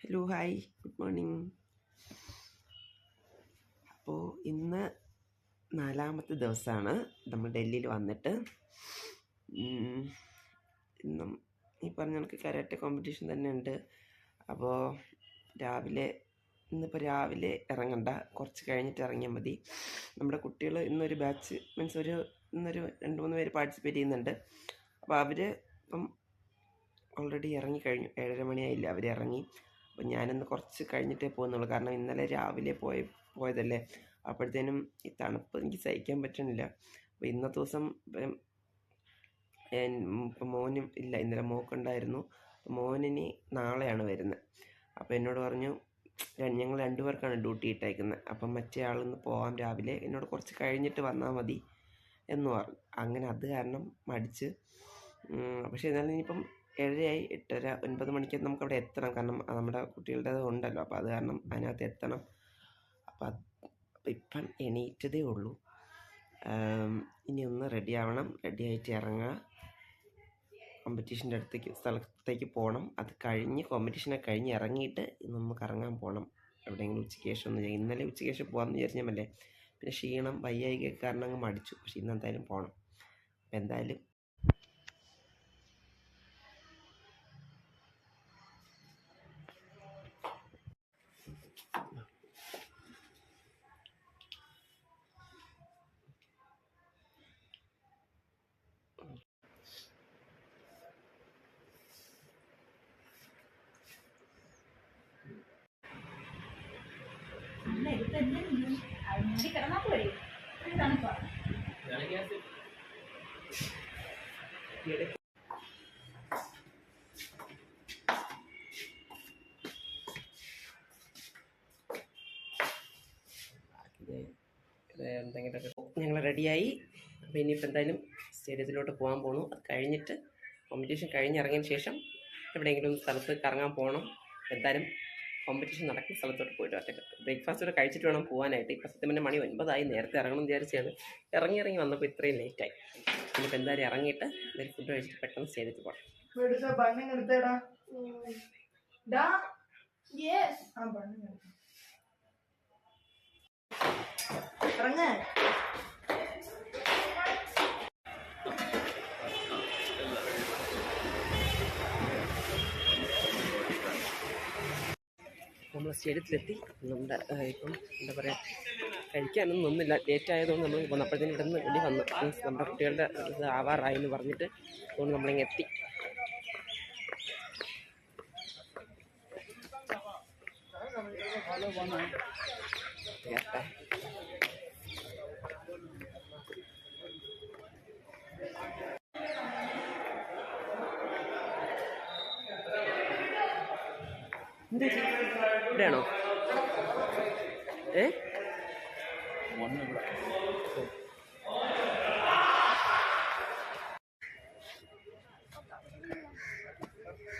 Hello hi good morning. അപ്പോൾ ഇന്ന് 4ാമത്തെ ദിവസമാണ് നമ്മൾ ഡൽഹിയിൽ വന്നിട്ട്. ഇന്നും ഈ പറഞ്ഞ കണക്ക് കരാട്ടെ കോമ്പറ്റീഷൻ തന്നെ ഉണ്ട്. അപ്പോൾ ഇന്നിപ്പോൾ രാവിലെ ഇറങ്ങണ്ട, കുറച്ച് കഴിഞ്ഞിട്ട് ഇറങ്ങിയാൽ മതി. നമ്മുടെ കുട്ടികൾ ഇന്നൊരു ബാച്ച് ഇന്നൊരു 2-3 പേര് പാർട്ടിസിപ്പേറ്റ് ചെയ്യുന്നുണ്ട്. അപ്പോൾ അവർ ഇപ്പം ഓൾറെഡി ഇറങ്ങിക്കഴിഞ്ഞു. 7:30 മണിയായില്ല, അവർ ഇറങ്ങി. അപ്പോൾ ഞാനിന്ന് കുറച്ച് കഴിഞ്ഞിട്ടേ പോകുന്നുള്ളൂ, കാരണം ഇന്നലെ രാവിലെ പോയതല്ലേ. അപ്പോഴത്തേനും ഈ തണുപ്പ് എനിക്ക് സഹിക്കാൻ പറ്റണില്ല. അപ്പോൾ ഇന്നത്തെ ദിവസം ഇപ്പം മോനും ഇല്ല, ഇന്നലെ മോക്കുണ്ടായിരുന്നു. മോനിനി നാളെയാണ് വരുന്നത്. അപ്പോൾ എന്നോട് പറഞ്ഞു ഞങ്ങൾ 2 പേർക്കാണ് ഡ്യൂട്ടി ഇട്ടേക്കുന്നത്. അപ്പം മറ്റേ ആളിന്ന് പോകാം രാവിലെ, എന്നോട് കുറച്ച് കഴിഞ്ഞിട്ട് വന്നാൽ മതി എന്ന് പറഞ്ഞു. അങ്ങനെ അത് കാരണം മടിച്ച്. പക്ഷേ എന്നാലും ഇനിയിപ്പം 7:30, 8:30, 9 മണിക്ക് നമുക്കവിടെ എത്തണം, കാരണം നമ്മുടെ കുട്ടികളുടെ ഉണ്ടല്ലോ. അപ്പോൾ അത് കാരണം അതിനകത്ത് എത്തണം. അപ്പോൾ ഇപ്പം എണീറ്റതേ ഉള്ളൂ. ഇനി ഒന്ന് റെഡി ആവണം, റെഡി ആയിട്ട് ഇറങ്ങുക, കോമ്പറ്റീഷൻ്റെ സ്ഥലത്തേക്ക് പോകണം. അത് കഴിഞ്ഞ് കോമ്പറ്റീഷനൊക്കെ കഴിഞ്ഞ് ഇറങ്ങിയിട്ട് നമുക്ക് ഇറങ്ങാൻ പോകണം എവിടെയെങ്കിലും ഉച്ചയ്ക്ക് ശേഷം. ഇന്നലെ ഉച്ചയ്ക്ക് ശേഷം പോകാമെന്ന് വിചാരിച്ചാൽ പിന്നെ ക്ഷീണം വയ്യായിക കാരണം അങ്ങ് മടിച്ചു. പക്ഷേ ഇന്ന് എന്തായാലും പോകണം. അപ്പോൾ എന്തായാലും ഞങ്ങൾ റെഡിയായി. അപ്പോൾ ഇനിയിപ്പോൾ എന്തായാലും സ്റ്റേഡിയത്തിലോട്ട് പോകാൻ പോകണു. അത് കഴിഞ്ഞിട്ട് കോമ്പറ്റീഷൻ കഴിഞ്ഞിറങ്ങിയതിന് ശേഷം എവിടെയെങ്കിലും സ്ഥലത്ത് കറങ്ങാൻ പോകണം. എന്തായാലും കോമ്പറ്റീഷൻ നടക്കുന്ന സ്ഥലത്തോട്ട് പോയിട്ട് ഒറ്റ ബ്രേക്ക്ഫാസ്റ്റോടെ കഴിച്ചിട്ട് വേണം പോകാനായിട്ട്. ഇപ്പോൾ സത്യം പറഞ്ഞാൽ മണി 9 നേരത്തെ ഇറങ്ങണം എന്ന് വിചാരിച്ചാണ്. ഇറങ്ങി വന്നപ്പോൾ ഇത്രയും ലേറ്റായി. ഇനിയിപ്പോൾ എന്തായാലും ഇറങ്ങിയിട്ട് എന്തായാലും ഫുഡ് കഴിച്ചിട്ട് പെട്ടെന്ന് സ്റ്റേഡിയത്തിൽ പോകണം. നമ്മൾ സ്റ്റേഡിയത്തിലെത്തി. നമ്മുടെ ഇപ്പം എന്താ പറയുക, കഴിക്കാനൊന്നും ഒന്നുമില്ല. ലേറ്റ് ആയതുകൊണ്ട് നമ്മൾ വന്നപ്പോഴത്തേനും ഇവിടെ നിന്ന് വെടി വന്നു. മീൻസ് നമ്മുടെ കുട്ടികളുടെ ഇത് ആവാറായി എന്ന് പറഞ്ഞിട്ട് അതുകൊണ്ട് നമ്മളിങ്ങ് എത്തി. ഇവിടെയാണോ?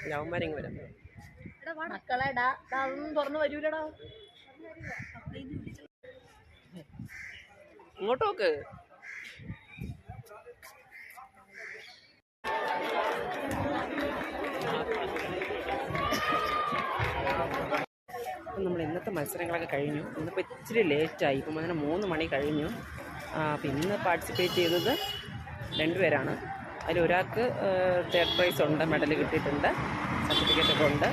ലവന്മാരെങ്ങ് വരാം. മക്കളെടാ അതൊന്നും തുറന്നു വരൂലടാ. ഇങ്ങോട്ട് നോക്ക്. നമ്മൾ ഇന്നത്തെ മത്സരങ്ങളൊക്കെ കഴിഞ്ഞു. ഇന്നിപ്പോൾ ഇച്ചിരി ലേറ്റായി. ഇപ്പം അങ്ങനെ 3 മണി കഴിഞ്ഞു. അപ്പം ഇന്ന് പാർട്ടിസിപ്പേറ്റ് ചെയ്തത് 2 പേരാണ്. അതിലൊരാൾക്ക് 3rd പ്രൈസ് ഉണ്ട്, മെഡൽ കിട്ടിയിട്ടുണ്ട്, സർട്ടിഫിക്കറ്റൊക്കെ ഉണ്ട്.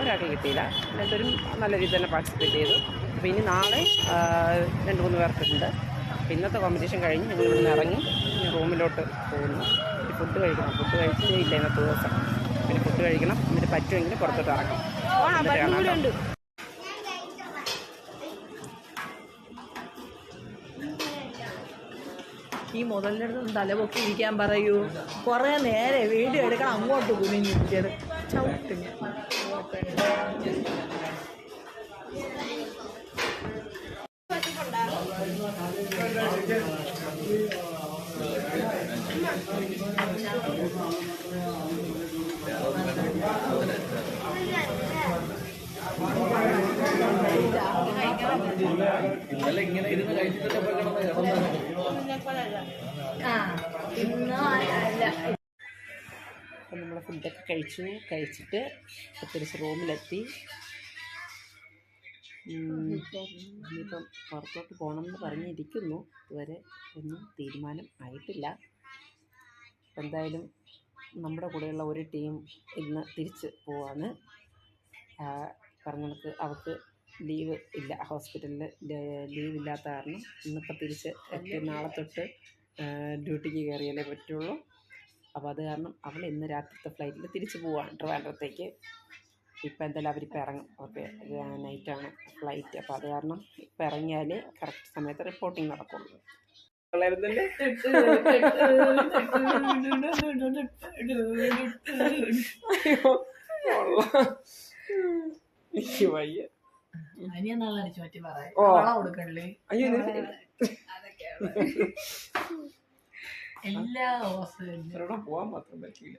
ഒരാൾക്ക് കിട്ടിയില്ല. എല്ലാവരും നല്ല രീതിയിൽ തന്നെ പാർട്ടിസിപ്പേറ്റ് ചെയ്തു. അപ്പോൾ ഇനി നാളെ 2-3 പേർക്കുണ്ട്. അപ്പോൾ ഇന്നത്തെ കോമ്പറ്റീഷൻ കഴിഞ്ഞ് ഞങ്ങൾ ഇവിടെ നിന്ന് ഇറങ്ങി റൂമിലോട്ട് പോകുന്നു. ഫുഡ് കഴിക്കണം. ഫുഡ് കഴിച്ചിട്ടേ ഇല്ല ഇന്നത്തെ ദിവസം. പിന്നെ ഫുഡ് കഴിക്കണം, എന്നിട്ട് പറ്റുമെങ്കിൽ പുറത്തോട്ട് ഇറങ്ങാം. ഈ മുതലിൻ്റെ അടുത്ത് തലപൊക്കി ഇരിക്കാൻ പറയൂ. കുറേ നേരെ വീഡിയോ എടുക്കണം, അങ്ങോട്ട് കുനിഞ്ഞിരിക്കത് ചവിട്ടിങ്ങ. ഇന്നലെ ഇങ്ങനെ ഇരുന്ന് കഴിച്ചിട്ടൊക്കെ നമ്മുടെ ഫുഡ് ഇതൊക്കെ കഴിച്ചിട്ട് തിരിച്ച് റൂമിലെത്തി. ഇനിയിപ്പം പുറത്തോട്ട് പോകണമെന്ന് പറഞ്ഞിരിക്കുന്നു. ഇതുവരെ ഒന്നും തീരുമാനം ആയിട്ടില്ല. എന്തായാലും നമ്മുടെ കൂടെയുള്ള ഒരു ടീം ഇന്ന് തിരിച്ച് പോവാണ്. പറഞ്ഞ അവൾക്ക് ലീവ് ഇല്ല, ഹോസ്പിറ്റലിൽ ലീവ് ഇല്ലാത്ത കാരണം ഇന്നിപ്പോൾ തിരിച്ച് നാളെ തൊട്ട് ഡ്യൂട്ടിക്ക് കയറിയാലേ പറ്റുള്ളൂ. അപ്പോൾ അത് കാരണം അവൾ ഇന്ന് രാത്രിത്തെ ഫ്ലൈറ്റിൽ തിരിച്ച് പോവാണ് ട്രിവാൻഡ്രത്തേക്ക്. ഇപ്പം എന്തായാലും അവരിപ്പോൾ ഇറങ്ങും, അവർക്ക് നൈറ്റാണ് ഫ്ലൈറ്റ്. അപ്പോൾ അത് കാരണം ഇപ്പം ഇറങ്ങിയാൽ കറക്റ്റ് സമയത്ത് റിപ്പോർട്ടിങ് നടക്കുള്ളൂ. വയ്യ. എല്ലാ ദിവസവും പോവാൻ മാത്രം പറ്റില്ല.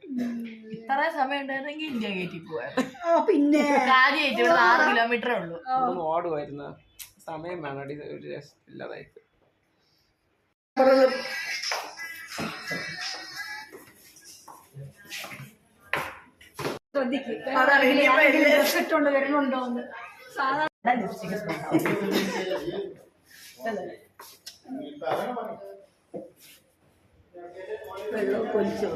ഇത്ര സമയം ഉണ്ടായിരുന്നെങ്കിൽ ഇന്ത്യ ഗേറ്റിൽ പോവായിരുന്നു. പിന്നെ കാര്യമായിട്ട് ഇവിടെ 6 കിലോമീറ്ററേ ഉള്ളൂ. ഓടുമായിരുന്നു, സമയം വേണം, ഒരു രസം ഇല്ലാതായി. വരുന്നുണ്ടോന്ന് സാധാരണ ലിപ്സ്റ്റിക് വെള്ളം കൊലിച്ചു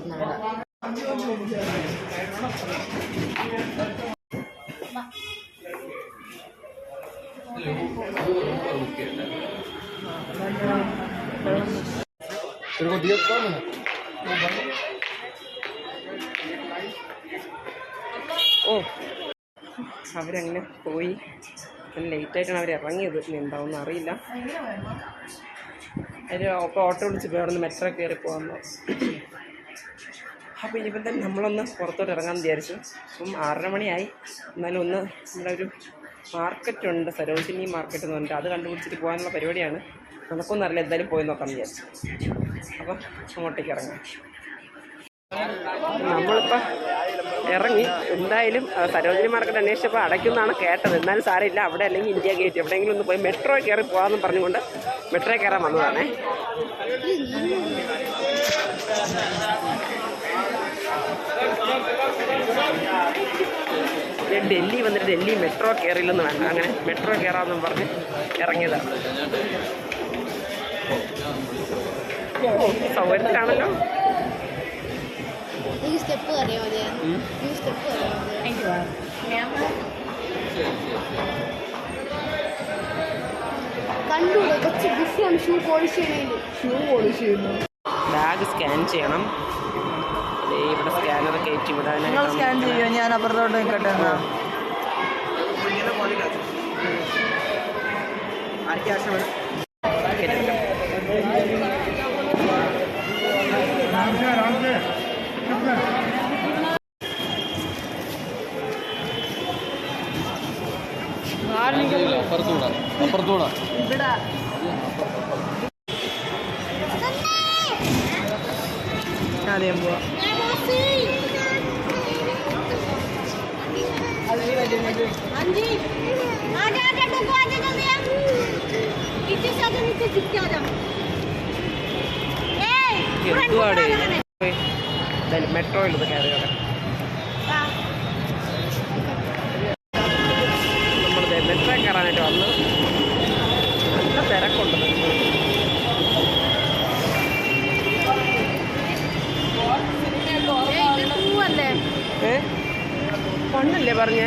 അവരങ്ങനെ പോയി. ലേറ്റായിട്ടാണ് അവർ ഇറങ്ങിയത്. ഇനി എന്താവുമെന്ന് അറിയില്ല. അതിൽ അപ്പോൾ ഓട്ടോ വിളിച്ച് പോയി അവിടെ നിന്ന് മെട്രോ കയറി പോകാമെന്നോ. അപ്പോൾ ഇനിയിപ്പം തന്നെ നമ്മളൊന്ന് പുറത്തോട്ട് ഇറങ്ങാമെന്ന് വിചാരിച്ചു. അപ്പം 6:30 മണിയായി. എന്നാലും ഒന്ന് നമ്മുടെ ഒരു മാർക്കറ്റുണ്ട്, സരോജിനി മാർക്കറ്റ് എന്ന് പറഞ്ഞിട്ട്, അത് കണ്ടുപിടിച്ചിട്ട് പോകാനുള്ള പരിപാടിയാണ്. നമുക്കൊന്നും അറിയില്ല, എന്തായാലും പോയി നോക്കാമെന്ന് വിചാരിച്ചു. അപ്പം അങ്ങോട്ടേക്ക് ഇറങ്ങാം. നമ്മളിപ്പോൾ ഇറങ്ങി. എന്തായാലും സരോജിനി മാർക്കറ്റ് അന്വേഷിച്ചപ്പോൾ അടയ്ക്കുമെന്നാണ് കേട്ടത്. എന്നാലും സാരമില്ല, അവിടെ അല്ലെങ്കിൽ ഇന്ത്യ ഗേറ്റ് എവിടെയെങ്കിലും ഒന്ന് പോയി മെട്രോ കയറി പോകാമെന്ന് പറഞ്ഞുകൊണ്ട് മെട്രോ കയറാൻ വന്നതാണേ. ഞാൻ ഡൽഹി വന്നിട്ട് ഡൽഹി മെട്രോ കയറില്ലെന്ന് വേണ്ട, അങ്ങനെ മെട്രോ കയറാമെന്നും പറഞ്ഞ് ഇറങ്ങിയതാണ്. സൗകര്യത്തിലാണല്ലോ. ബാഗ് സ്കാൻ ചെയ്യണം. ഇവിടെ സ്കാനർ കയറ്റി വിടാൻ സ്കാൻ ചെയ്യോ? ഞാൻ അപ്പുറത്തോട്ട് നിൽക്കട്ടെ. അപ്പുറത്തൂടാ ഇവിടെ ആദ്യം പോവാം. മെട്രോയിൽ ഇത് കയറി നമ്മളിത് മെട്രോ കയറാനായിട്ട് വന്ന് നല്ല തിരക്കുണ്ട്. പണ്ടല്ലേ പറഞ്ഞേ?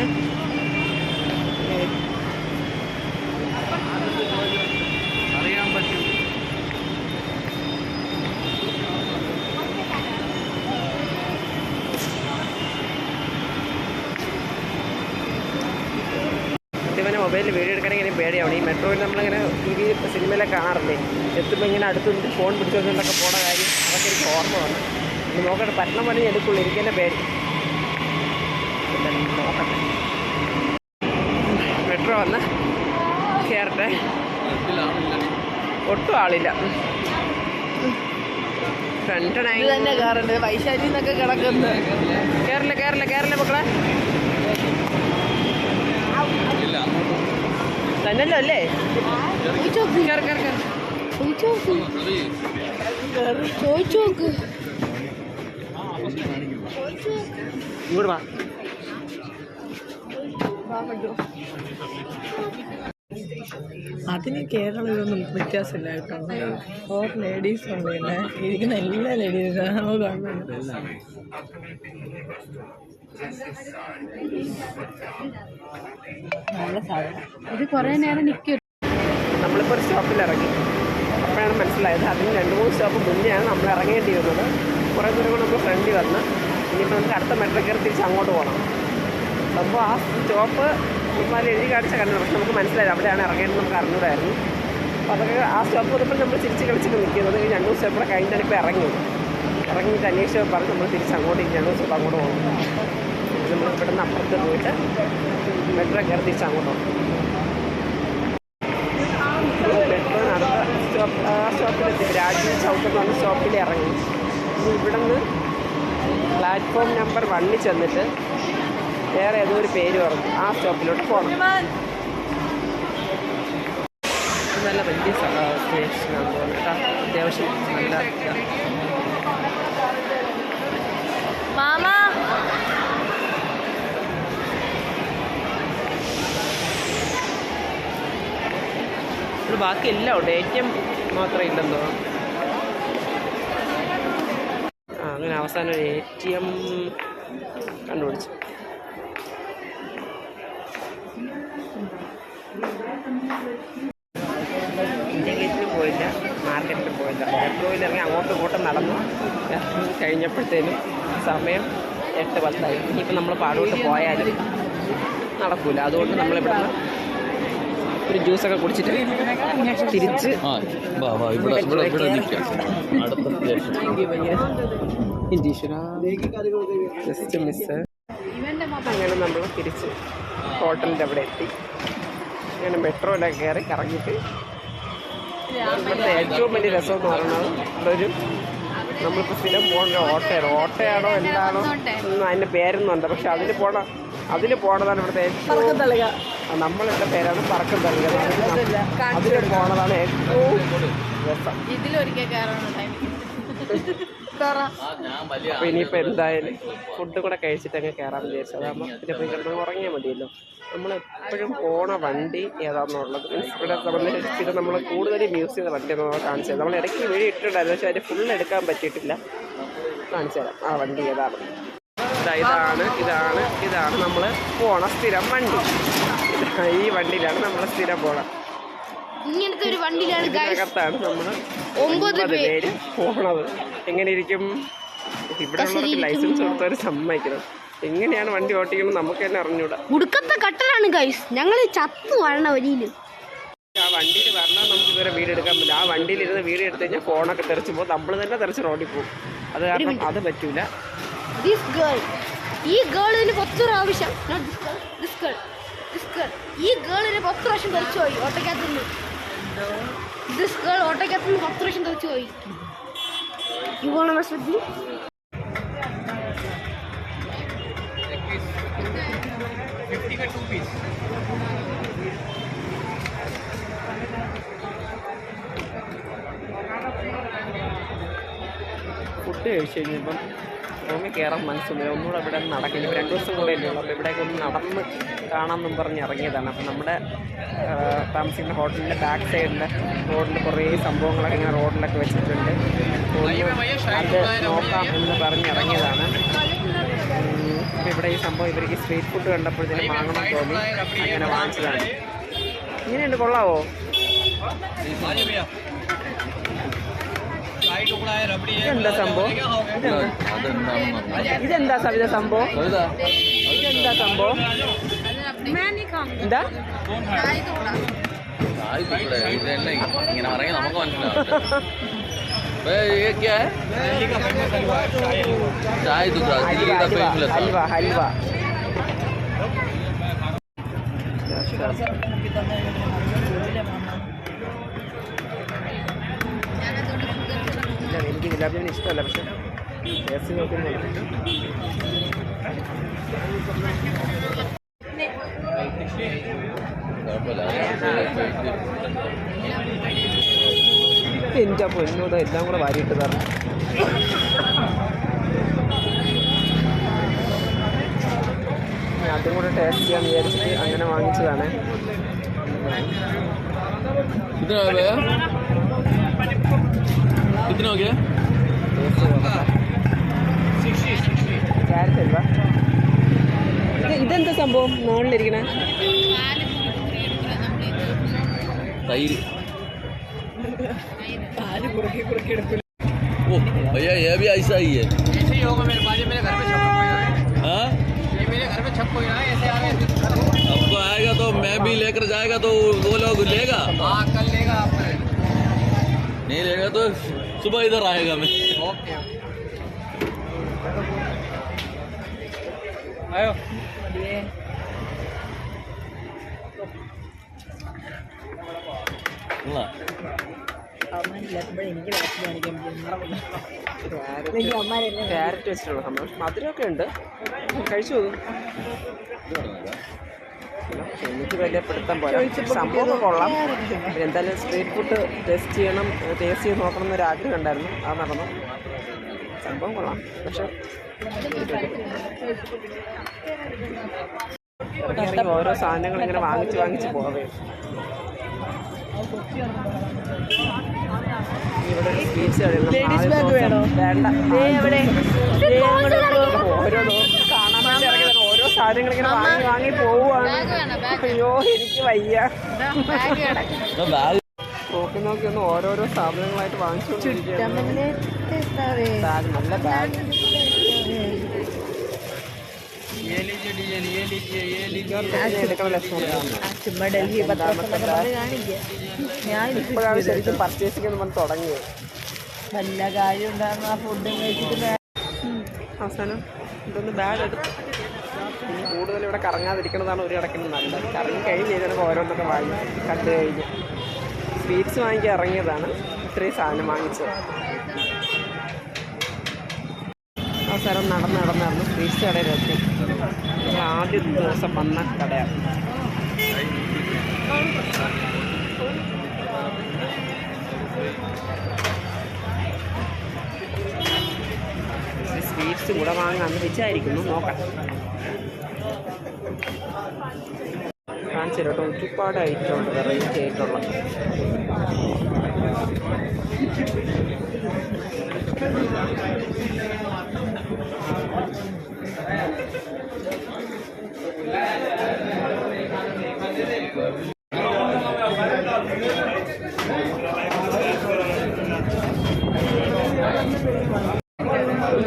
അറിയാൻ പറ്റും. ഇവനെ മൊബൈലിൽ വീഡിയോ എടുക്കണമെങ്കിൽ പേടിയാവണം. ഈ മെട്രോയിൽ നമ്മളിങ്ങനെ TV സിനിമയിലൊക്കെ കാണാറില്ലേ, എത്തുമ്പോൾ ഇങ്ങനെ അടുത്ത് ഫോൺ പിടിച്ചു വെച്ചുകൊണ്ടൊക്കെ പോണ കാര്യം അതൊക്കെ എനിക്ക് ഓർമ്മ വന്നു. ഇനി നോക്കട്ടെ, പറ്റണം പോലെ എടുക്കുള്ളൂ. എനിക്കെന്നെ പേടി. നോക്കട്ടെ, മെട്രോ വന്ന് കയറട്ടെ. ഒട്ടും ആളില്ല. തന്നെ കയറണ്ട്. വൈശാലി എന്നൊക്കെ കിടക്കുന്നത്. കേരള മക്കളെ തന്നല്ലോ അല്ലേ? ചോദിച്ചു നോക്ക്. ഇങ്ങോട്ട് വാ. അതിന് കേരളം ഇതൊന്നും വ്യത്യാസമില്ല കേട്ടോ. ഫോർ ലേഡീസ് ഉണ്ട്, പിന്നെ ഇരിക്കുന്ന എല്ലാ ലേഡീസും കാണുന്നുണ്ട്. ഇത് കുറേ നേരം നിൽക്കും. നമ്മളിപ്പോൾ ഒരു സ്റ്റോപ്പിൽ ഇറങ്ങി. അപ്പോഴാണ് മനസ്സിലായത് അതിന് 2-3 സ്റ്റോപ്പ് മുന്നെയാണ് നമ്മൾ ഇറങ്ങേണ്ടി വന്നത്. കുറേ ദൂരം കൊണ്ട് നമ്മൾ ഫ്രണ്ടിൽ വന്ന് ഇനിയിപ്പോൾ നമുക്ക് അടുത്ത മെട്രോ കയറി തിരിച്ച് അങ്ങോട്ട് പോകണം. അപ്പോൾ ആ സ്റ്റോപ്പ് ചുമ്മാ എഴുതി കാണിച്ച കണ്ടു. പക്ഷെ നമുക്ക് മനസ്സിലായത് അവിടെയാണ് ഇറങ്ങേണ്ടത്, നമുക്ക് അറിഞ്ഞൂടായിരുന്നു. അപ്പോൾ അതൊക്കെ ആ സ്റ്റോപ്പ് വന്നപ്പോൾ നമ്മൾ തിരിച്ച് കളിച്ചിട്ട് നിൽക്കുന്നത്. 2 സ്റ്റോപ്പ് കൂടെ കഴിഞ്ഞിട്ടാണ് ഇപ്പോൾ ഇറങ്ങിയിട്ട് അന്വേഷിച്ച് പറഞ്ഞ് നമ്മൾ തിരിച്ച് അങ്ങോട്ട് 2 സ്റ്റോപ്പ് അങ്ങോട്ട് പോകും. നമ്മൾ ഇവിടെ നിന്ന് അപ്പുറത്ത് പോയിട്ട് മെട്രോ കയറി തിരിച്ച് അങ്ങോട്ട് പോകും. മെട്രോ അടുത്ത സ്റ്റോപ്പിലെത്തി. രാജീവ് ചൗക്ക് എന്ന് പറഞ്ഞ സ്റ്റോപ്പിൽ ഇറങ്ങി. ഇവിടെ നിന്ന് പ്ലാറ്റ്ഫോം നമ്പർ 1 ചെന്നിട്ട് വേറെ ഏതോ ഒരു പേര് പറഞ്ഞു ആ സ്റ്റോപ്പിലോട്ട് പോകണം. നല്ല വലിയ സ്റ്റേഷനാണെന്ന് തോന്നുന്നു കേട്ടോ. അത്യാവശ്യം നല്ല ബാക്കി എല്ലാം ഉണ്ട്. ATM മാത്രമേ ഇല്ലെന്നോ. അങ്ങനെ അവസാനം ഒരു ATM കണ്ടുപിടിച്ചു. ഇന്ത്യൻ ഗേറ്റിലും പോയില്ല, മാർക്കറ്റിലും പോയില്ല. മെട്രോയിൽ ഇറങ്ങി അങ്ങോട്ടും ഇങ്ങോട്ടും നടന്നു കഴിഞ്ഞപ്പോഴത്തേനും സമയം 8:10. ഇനിയിപ്പോൾ നമ്മൾ പാടോട്ട് പോയാലും നടക്കൂല. അതുകൊണ്ട് നമ്മളിവിടെ നിന്ന് ഒരു ജ്യൂസൊക്കെ കുടിച്ചിട്ട് തിരിച്ച് ജസ്റ്റ് മിസ്. അങ്ങനെ നമ്മൾ തിരിച്ച് ഹോട്ടലിൻ്റെ അവിടെ എത്തി. അങ്ങനെ മെട്രോയിലൊക്കെ കയറി കറങ്ങിയിട്ട് ഇവിടുത്തെ ഏറ്റവും വലിയ രസം എന്ന് പറയുന്നത് ഇവിടെ നമ്മളിപ്പോൾ സ്ഥിരം പോകുന്ന ഓട്ടയാണോ എന്താണോ ഒന്നും അതിൻ്റെ പേരൊന്നും ഉണ്ട്. പക്ഷെ അതിൽ പോണതാണ് ഇവിടുത്തെ ഏറ്റവും നമ്മളുടെ പേരാണ് പറക്കം തള്ളുക. അതിൽ പോണതാണ് ഏറ്റവും രസം. അപ്പോൾ ഇനിയിപ്പോൾ എന്തായാലും ഫുഡ് കൂടെ കഴിച്ചിട്ട് അങ്ങ് കയറാൻ വിചാരിച്ചു. അതാകുമ്പോൾ പിന്നെ പോയി കിടന്ന് ഉറങ്ങിയാൽ മതിയല്ലോ. നമ്മളെപ്പോഴും പോണ വണ്ടി ഏതാണെന്നുള്ളത് മീൻസ് ഇവിടെ സംബന്ധിച്ചിട്ട് നമ്മൾ കൂടുതലും യൂസ് ചെയ്ത വണ്ടി നമ്മൾ കാണിച്ചു തരാം. നമ്മൾ ഇടയ്ക്ക് വീഡിയോ ഇട്ടിട്ടുണ്ടായിരുന്നു, പക്ഷേ അതിന് ഫുൾ എടുക്കാൻ പറ്റിയിട്ടില്ല. കാണിച്ചു തരാം ആ വണ്ടി ഏതാണ്. ഇതാണ് നമ്മൾ പോണ സ്ഥിരം വണ്ടി. ഈ വണ്ടിയിലാണ് നമ്മൾ സ്ഥിരം പോണത്. ഇങ്ങനത്തെ ഒരു വണ്ടിയിലാണ് ഇതിനകത്താണ് നമ്മൾ 9 പേര് പോണത്. എങ്ങനെ ഇരിക്കും? ഇവിടെ ഉള്ളവർക്ക് ലൈസൻസ് കൊടുത്തവർ സമ്മതിക്കണം. എങ്ങനെയാണ് വണ്ടി ഓട്ടിക്കണം നമുക്ക് തന്നെ അറിഞ്ഞൂടാ. ഉടുക്കത്തെ കട്ടലാണ് ഗൈസ്. ഞങ്ങൾ ചത്തു വരണ വരിയില് ആ വണ്ടിയിൽ വരണം. നമുക്ക് ഇതുവരെ വീഡിയോ എടുക്കാൻ പറ്റില്ല. ആ വണ്ടിയിലിരുന്ന് വീഡിയോ എടുത്തു കഴിഞ്ഞാൽ ഫോണൊക്കെ തെറിച്ച് പോകും. നമ്മൾ തന്നെ തെറിച്ച് റോഡിൽ പോകും. അത് കാരണം അത് പറ്റൂല. ഈ ഗേളിന് 10 പ്രാവശ്യം ഈ ഗേളിന് 10 പ്രാവശ്യം തെറിച്ചു പോയി ഓട്ടോക്കകത്തുനിന്ന്. ഓട്ടോക്കകത്തുനിന്ന് 10 പ്രാവശ്യം തെറിച്ചു പോയി. ശ്രദ്ധി ഫുഡ് കഴിച്ച് കഴിഞ്ഞപ്പം റൂമിൽ കയറാൻ മനസ്സില്ല. ഒന്നുകൂടെ ഇവിടെ നടക്കില്ല. 2 ദിവസം കൂടെ അല്ലേ ഉള്ളൂ. അപ്പോൾ ഇവിടേക്ക് ഒന്ന് നടന്ന് കാണാമെന്നും പറഞ്ഞ് ഇറങ്ങിയതാണ്. അപ്പം നമ്മുടെ താമസിക്കുന്ന ഹോട്ടലിൻ്റെ ബാക്ക് സൈഡിൽ റോഡിൽ കുറേ സംഭവങ്ങളൊക്കെ ഇങ്ങനെ റോഡിലൊക്കെ വെച്ചിട്ടുണ്ട്. അത് നോക്കാം എന്ന് പറഞ്ഞ് ഇറങ്ങിയതാണ്. അപ്പോൾ ഇവിടെ ഈ സംഭവം ഇവർക്ക് സ്ട്രീറ്റ് ഫുഡ് കണ്ടപ്പോഴത്തേനും വാങ്ങണം തോന്നി. അങ്ങനെ വാങ്ങിച്ചതാണ്. ഇങ്ങനെയുണ്ട്, കൊള്ളാവോ? ഇതെന്താ സംഭവം? ഇതെന്താ സവിത സംഭവം? ഇതെന്താ സംഭവം? എന്താ ഇങ്ങനെ പറയാൻ നമുക്ക് മനസ്സിലാവും. ഹൽവ ഹൽവ. എനിക്ക് ഗുലാബ് ജാമുൻ ഇഷ്ടമല്ല, പക്ഷെ ടേസ്റ്റ് നോക്കുന്നുണ്ട്. എൻ്റെ പൊന്നൂത എല്ലാം കൂടെ വാരിയിട്ട് തരണം. പിന്നെ അതും കൂടെ ടേസ്റ്റ് ചെയ്യാന്ന് വിചാരിച്ചിട്ട് അങ്ങനെ വാങ്ങിച്ചതാണ്. ക്യാരറ്റ് അൽവ. ഇതെന്താ സംഭവം മുകളിലിരിക്കണേ? തൈര്. ओ भैया ये भी ऐसा ही है. ऐसे ही होगा मेरे बाजू मेरे घर में छप कोई है. हाँ ये मेरे घर में छप कोई है ऐसे आ रहे. अब तो आएगा तो मैं भी लेकर जाएगा तो वो लोग लेगा. हाँ कल लेगा आप. नहीं लेगा तो सुबह इधर आएगा मैं. ओके आयो. ക്യാരറ്റ് വെച്ചിട്ടുള്ള സംഭവം. മധുരമൊക്കെ ഉണ്ട്, കഴിച്ചു പോകും. എനിക്ക് വലിയ പിടുത്തം പോലെ സംഭവം കൊള്ളാം. പിന്നെ എന്തായാലും സ്ട്രീറ്റ് ഫുഡ് ടേസ്റ്റ് ചെയ്ത് നോക്കണം എന്നൊരു ആഗ്രഹം ഉണ്ടായിരുന്നു. അത് നടന്നു. സംഭവം കൊള്ളാം. പക്ഷെ ഓരോ സാധനങ്ങൾ ഇങ്ങനെ വാങ്ങിച്ച് പോവേ. ഇവിടെ ഒരു സ്വീറ്റ്സ് വേണ്ട. ഓരോ കാണാൻ വേണ്ടി ഇറങ്ങിയതാണ്. ഓരോ സാധനങ്ങൾ ഇങ്ങനെ വാങ്ങി പോവുകയാണ്. അയ്യോ എനിക്ക് വയ്യ. നോക്കി ഒന്ന് ഓരോരോ സാധനങ്ങളായിട്ട് വാങ്ങിച്ചുകൊണ്ടിരിക്കുകയാണ്. നല്ല ബാഗ്. ഇപ്പോഴാണ് ശരിക്കും പർച്ചേസിംഗ് എന്ന് പറഞ്ഞ് തുടങ്ങിയത്. നല്ല കാര്യം ഉണ്ടാകുന്ന ആ ഫുഡും കഴിച്ചിട്ട് അവസാനം ഇതൊന്ന് ബാഗ് എടുത്ത്. ഇനി കൂടുതൽ ഇവിടെ കറങ്ങാതിരിക്കുന്നതാണ് ഒരു കണക്കിന് നല്ലത്. കറങ്ങി കഴിഞ്ഞ് ചിലപ്പോൾ ഓരോന്നൊക്കെ വാങ്ങി കണ്ടു കഴിഞ്ഞ് സ്വീറ്റ്സ് വാങ്ങിക്കാൻ ഇറങ്ങിയതാണ്. ഇത്രയും സാധനം വാങ്ങിച്ചത്. അവസാനം നടന്ന് സ്വീറ്റ്സ് കടയിലെത്തി. ആദ്യത്തെ ദിവസം വന്ന കടയാണ്. സ്വീറ്റ്സ് കൂടെ വാങ്ങാമെന്ന് വിചാരിക്കുന്നു. നോക്കാം. കാണിച്ചു കേട്ടോ. ഒരുപാട് ഐറ്റം ഉണ്ട്, വെറൈറ്റി ആയിട്ടുള്ള.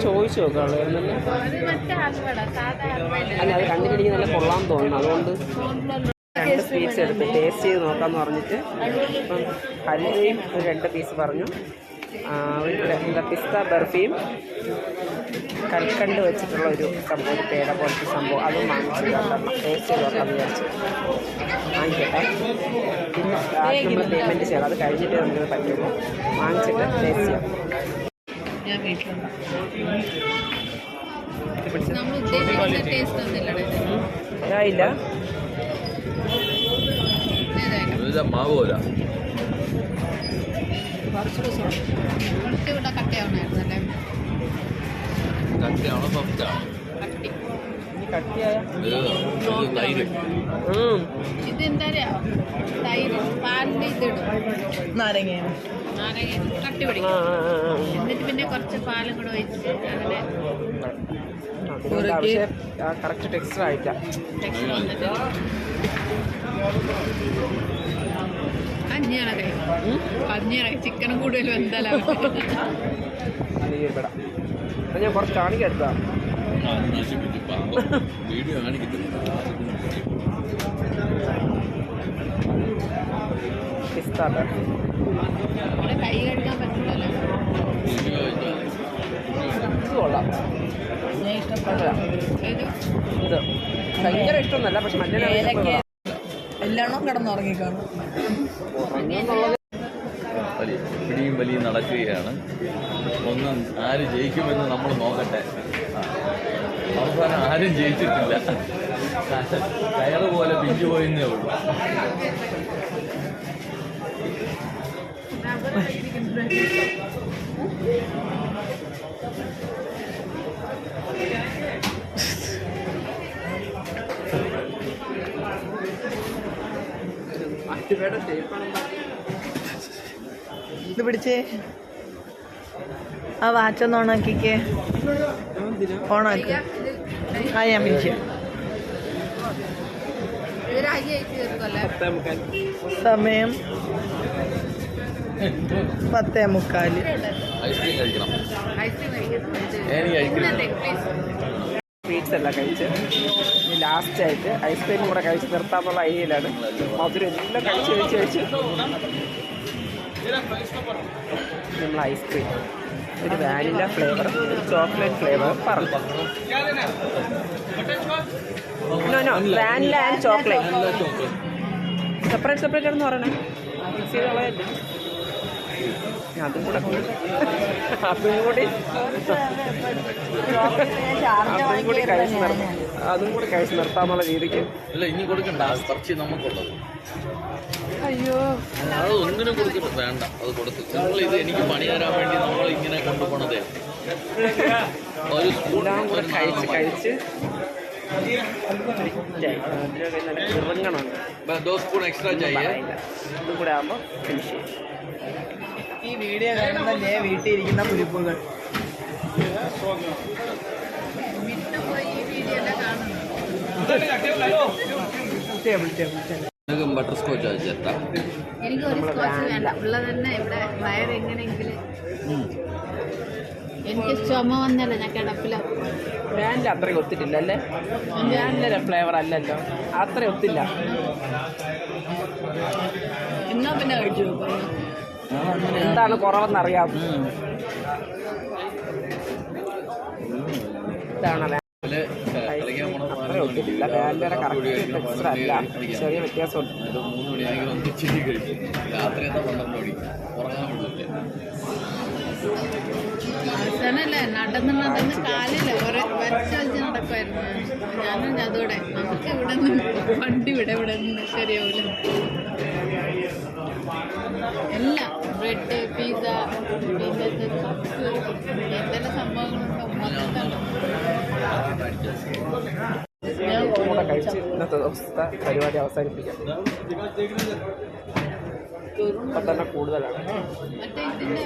ചോദിച്ചു നോക്കാളെ അല്ല, അത് കണ്ടിട്ട് നല്ല കൊള്ളാൻ തോന്നുന്നു. അതുകൊണ്ട് 2 പീസ് എടുത്ത് ടേസ്റ്റ് ചെയ്ത് നോക്കാമെന്ന് പറഞ്ഞിട്ട് ഇപ്പം ഹൽവയും 2 പീസ് പറഞ്ഞു. എന്താ പിസ്ത ബർഫിയും കൽക്കണ്ട് വെച്ചിട്ടുള്ള ഒരു സംഭവം, ഒരു പേട പോലത്തെ സംഭവം, അതും വാങ്ങിച്ചു ടേസ്റ്റ് ചെയ്ത് നോക്കാമെന്ന് വിചാരിച്ചു. വാങ്ങിക്കട്ടെ. പിന്നെ ആദ്യം നമ്മൾ പേയ്മെൻറ്റ് ചെയ്യണം. അത് കഴിഞ്ഞിട്ട് നമുക്കത് പറ്റുള്ളൂ. വാങ്ങിച്ചിട്ട് ടേസ്റ്റ് ചെയ്യാം. ഇല്ല മാവ് പോല കട്ടിയാണോ സോഫ്റ്റാണോ? തൈര്. ഇതെന്താ തൈര് പാലിൻ്റെ ഇതിടും. നാരങ്ങ കട്ടി പിടിക്കും. എന്നിട്ട് പിന്നെ കുറച്ച് പാലും കൂടെ ഒഴിച്ച് അങ്ങനെ കറക്റ്റ് ടെക്സ്ചർ ആയിട്ടാ. കഞ്ഞിയാണ് ചിക്കനും കൂടുതൽ എന്തായാലും ഞാൻ കുറച്ച് കാണിക്കാൻ എടുത്താ വീഡിയോ കാണിക്കത്തില്ല. കൈ കഴുകാൻ പറ്റില്ലല്ലോ. ഇത് കൊള്ളാം. ഞാൻ ഇഷ്ടപ്പെടില്ല. ഇത് ഭയങ്കര ഇഷ്ടമൊന്നുമല്ല, പക്ഷെ മറ്റേ എല്ലാണോ കിടന്നുറങ്ങിക്കാണും. പിടിയും വലിയും നടക്കുകയാണ്. ഒന്നും ആര് ജയിക്കുമെന്ന് നമ്മൾ നോക്കട്ടെ. അവസാനം ആരും ജയിച്ചിട്ടില്ല. കയറ് പോലെ പിഞ്ചു പോയെന്നേ ഉള്ളൂ. ഇത് പിടിച്ചേ. ആ വാച്ചൊന്ന് ഓണാക്കിക്കേ. ഓണാക്ക്. ആ ഞാൻ പിടിക്കാം. സമയം 10:45. ഐസ്ക്രീം കഴിക്കണം. സ്വീറ്റ്സ് എല്ലാം കഴിച്ച് ലാസ്റ്റായിട്ട് ഐസ്ക്രീം കൂടെ കഴിച്ച് നിർത്താമെന്നുള്ള ഐഡിയയിലാണ്. മധുരം എല്ലാം കഴിച്ച് നമ്മൾ ഐസ്ക്രീം ഒരു വാനില ഫ്ലേവർ, ഒരു ചോക്ലേറ്റ് ഫ്ലേവർ പറഞ്ഞു. വാനില ആൻഡ് ചോക്ലേറ്റ് സെപ്പറേറ്റ് ആണെന്ന് പറയണേ. മിക്സ് ചെയ്തുള്ളതല്ലേ. അതും കൂടി കഴിച്ച് നിർത്താന്നുള്ള രീതിക്ക്. ഇല്ല, ഇനി കൊടുക്കണ്ട. കുറച്ച് നമുക്കുള്ളത്. അയ്യോ, അത് ഒന്നിനും കൊടുത്തിട്ട് വേണ്ട. അത് കൊടുത്ത് നിങ്ങൾ ഇത് എനിക്ക് പണി തരാൻ വേണ്ടി നമ്മൾ ഇങ്ങനെ കൊണ്ടുപോണതേ. ഒരു എല്ലാം കൂടെ കഴിച്ച് ഇറങ്ങണം. 2 സ്പൂൺ എക്സ്ട്രാ ചെയ്യേ. ഇതും കൂടെ ആകുമ്പോൾ ഫിനിഷ് ചെയ്യും. ഈ വീഡിയോ കാണുന്നല്ലേ വീട്ടിൽ ഇരിക്കുന്ന കുരുപ്പുകൾ. Butter scotch ചേർത്താം. എനിക്ക് ഒരു സ്കോച്ച് വേണ്ട, ഉള്ളത് തന്നെ. ഇവിടെ വയറെങ്ങനെയെങ്കിലും എനിക്ക് ചുമ വന്നല്ലോ, ഞാൻ കിടപ്പില. വാനില അത്രയും ഒത്തിട്ടില്ല അല്ലേ? വാനില ഫ്ലേവർ അല്ലല്ലോ, അത്ര ഒത്തില്ല. എന്നാ പിന്നെ കഴിച്ചു എന്താണ് കുറവെന്നറിയാം. ഇതാണ് അത്ര ഒത്തിട്ടില്ല. വാനിലയുടെ കറക്റ്റ് ടെക്സ്ചർ അല്ല, ചെറിയ വ്യത്യാസമുണ്ട്. 3 മണിയാണെങ്കിൽ ഒന്ന് ചിരി കഴിക്കും. രാത്രി എന്താ 12 മണി ഉറങ്ങാൻ പറ്റില്ല. അവസാനല്ലേ നടന്ന് കാലില്ല വരച്ച് നടക്കുമായിരുന്നു. ഞാനും അതോടെ നമുക്ക് ഇവിടെ നിന്ന് വണ്ടി ഇവിടെ നിന്ന് ശരിയാവില്ല. എല്ലാം ബ്രെഡ്, പിസ്സ, എന്തെല്ലാം സംഭവങ്ങളുണ്ടോ കൂടെ കഴിച്ച് ഇന്നത്തെ ദിവസത്തെ പരിപാടി അവസാനിപ്പിക്കാം. ഇപ്പം തന്നെ കൂടുതലാണ്. മറ്റേ ഇതിൻ്റെ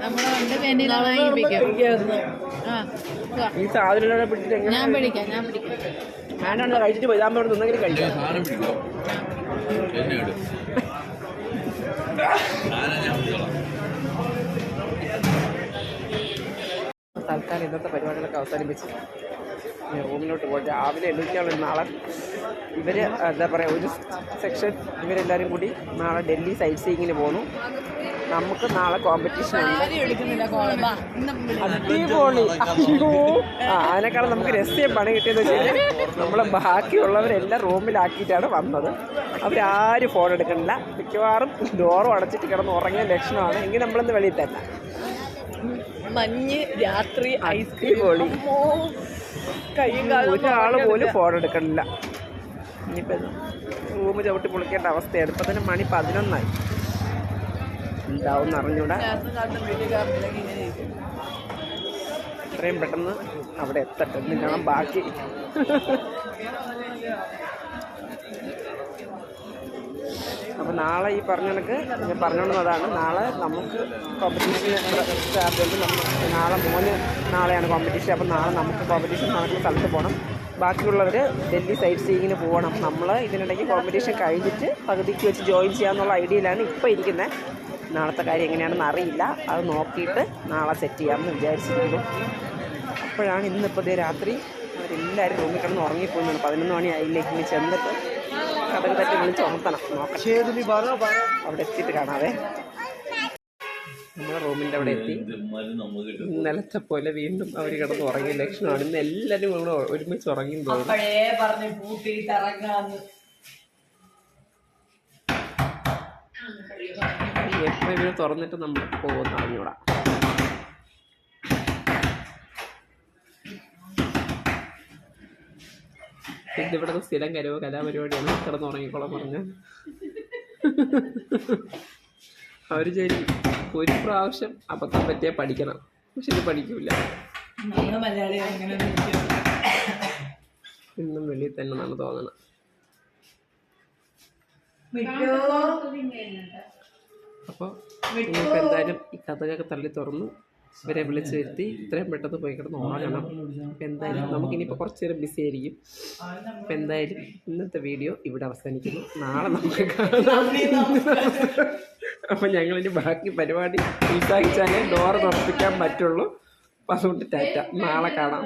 നമ്മളെ കൊണ്ട് വെനില വാങ്ങിപ്പിക്കാം. ഈ സാധനം പിടിച്ചിട്ട് ഞാൻ പിടിക്കാം. ഞാനാണ് കഴിച്ചിട്ട് വരാൻ വേണ്ടി നിന്നെങ്കിലും കഴിക്കാം. സാധനം പിടിക്കോ എന്നെ ഇടും. തൽക്കാലം ഇന്നത്തെ പരിപാടികളൊക്കെ അവസാനിപ്പിച്ച് റൂമിലോട്ട് പോകും. രാവിലെ എണീക്കാനുള്ള നാളെ ഇവർ എന്താ പറയുക, ഒരു സെക്ഷൻ ഇവരെല്ലാവരും കൂടി നാളെ ഡൽഹി സൈറ്റ് സീയിങ്ങിന് പോകുന്നു. നമുക്ക് നാളെ കോമ്പറ്റീഷൻ ഉണ്ട്. അടിപൊളി. അതിനേക്കാളും നമുക്ക് രഹസ്യം പണി കിട്ടിയെന്ന് വെച്ചാൽ നമ്മൾ ബാക്കിയുള്ളവരെല്ലാം റൂമിലാക്കിയിട്ടാണ് വന്നത്. അവരാരും ഫോൺ എടുക്കണില്ല. മിക്കവാറും ഡോറും അടച്ചിട്ട് കിടന്ന് ഉറങ്ങിയ ലക്ഷണമാണ്. എങ്കിൽ നമ്മളിന്ന് വെളിയിൽ തന്നെ. മഞ്ഞ് രാത്രി ഐസ്ക്രീം പൊളി. ഒരാൾ പോലും ഫോൺ എടുക്കണില്ല. ഇനിയിപ്പോൾ റൂം ചവിട്ടി പൊളിക്കേണ്ട അവസ്ഥയാണ്. ഇപ്പം തന്നെ മണി 11 എന്താവും അറിഞ്ഞൂടാ. എത്രയും പെട്ടെന്ന് അവിടെ എത്തട്ടെ. ഞാൻ ബാക്കി അപ്പോൾ നാളെ ഈ പറഞ്ഞ കണക്ക് ഞാൻ പറഞ്ഞോളുന്നതാണ്. നാളെ നമുക്ക് കോമ്പറ്റീഷന് സ്റ്റാർട്ടുണ്ട്. നാളെ നാളെയാണ് കോമ്പറ്റീഷൻ. അപ്പോൾ നാളെ നമുക്ക് കോമ്പറ്റീഷൻ നടക്കുന്ന സ്ഥലത്ത് പോകണം. ബാക്കിയുള്ളവർ ഡൽഹി സൈറ്റ് സീയിങ്ങിന് പോകണം. നമ്മൾ ഇതിനിടയ്ക്ക് കോമ്പറ്റീഷൻ കഴിഞ്ഞിട്ട് പകുതിക്ക് വെച്ച് ജോയിൻ ചെയ്യാമെന്നുള്ള ഐഡിയയിലാണ് ഇപ്പോൾ ഇരിക്കുന്നത്. നാളത്തെ കാര്യം എങ്ങനെയാണെന്ന് അറിയില്ല. അത് നോക്കിയിട്ട് നാളെ സെറ്റ് ചെയ്യാമെന്ന് വിചാരിച്ചിരുന്നു. അപ്പോഴാണ് ഇന്നിപ്പോൾ രാത്രി അവരെല്ലാവരും റൂമിൽ കിടന്ന് ഉറങ്ങിപ്പോകുന്നതാണ്. 11 മണിയായില്ലേ. ഇനി ചെന്നിട്ട് കഥക് തട്ടി വിളിച്ച് ഉണർത്തണം. നോക്കാം, അവിടെ എത്തിയിട്ട് കാണാവേ. നമ്മുടെ റൂമിൻ്റെ അവിടെ എത്തി. ഇന്നലത്തെ പോലെ വീണ്ടും അവർ കിടന്ന് ഉറങ്ങിയ ലക്ഷണമാണ്. ഇന്ന് എല്ലാവരും കൂടെ ഒരുമിച്ച് ഉറങ്ങി തോന്നുന്നു. എപ്പോൾ ഇവർ തുറന്നിട്ട് നമ്മൾ പോകുന്ന അറിഞ്ഞൂടാ. ഇതിവിടുത്തെ സ്ഥിരം കലാപരിപാടിയാണ്. കിടന്ന് ഉറങ്ങിക്കോളാൻ പറഞ്ഞ അവർ ശരി ഒരു പ്രാവശ്യം അബദ്ധം പറ്റിയാൽ പഠിക്കണം, പക്ഷെ ഇത് പഠിക്കൂല. നമ്മള് മലയാളി അങ്ങനെ ഇന്നും വെളിയിൽ തന്നെ എന്നാണ് തോന്നണത്. അപ്പോൾ നിങ്ങൾക്ക് എന്തായാലും ഈ കഥകൊക്കെ തള്ളി തുറന്നു ഇവരെ വിളിച്ചു വരുത്തി ഇത്രയും പെട്ടെന്ന് പോയി കിടന്ന് ഉറങ്ങണം. അപ്പം എന്തായാലും നമുക്കിനിയിപ്പോൾ കുറച്ച് നേരം ബിസി ആയിരിക്കും. അപ്പം എന്തായാലും ഇന്നത്തെ വീഡിയോ ഇവിടെ അവസാനിക്കുന്നു. നാളെ നമുക്ക് കാണാം. അപ്പം ഞങ്ങളിനി ബാക്കി പരിപാടി ഉത്സാഹിച്ചാലേ ഡോറ് തുറപ്പിക്കാൻ പറ്റുള്ളൂ. അപ്പം അതുകൊണ്ട് ടാറ്റ, നാളെ കാണാം.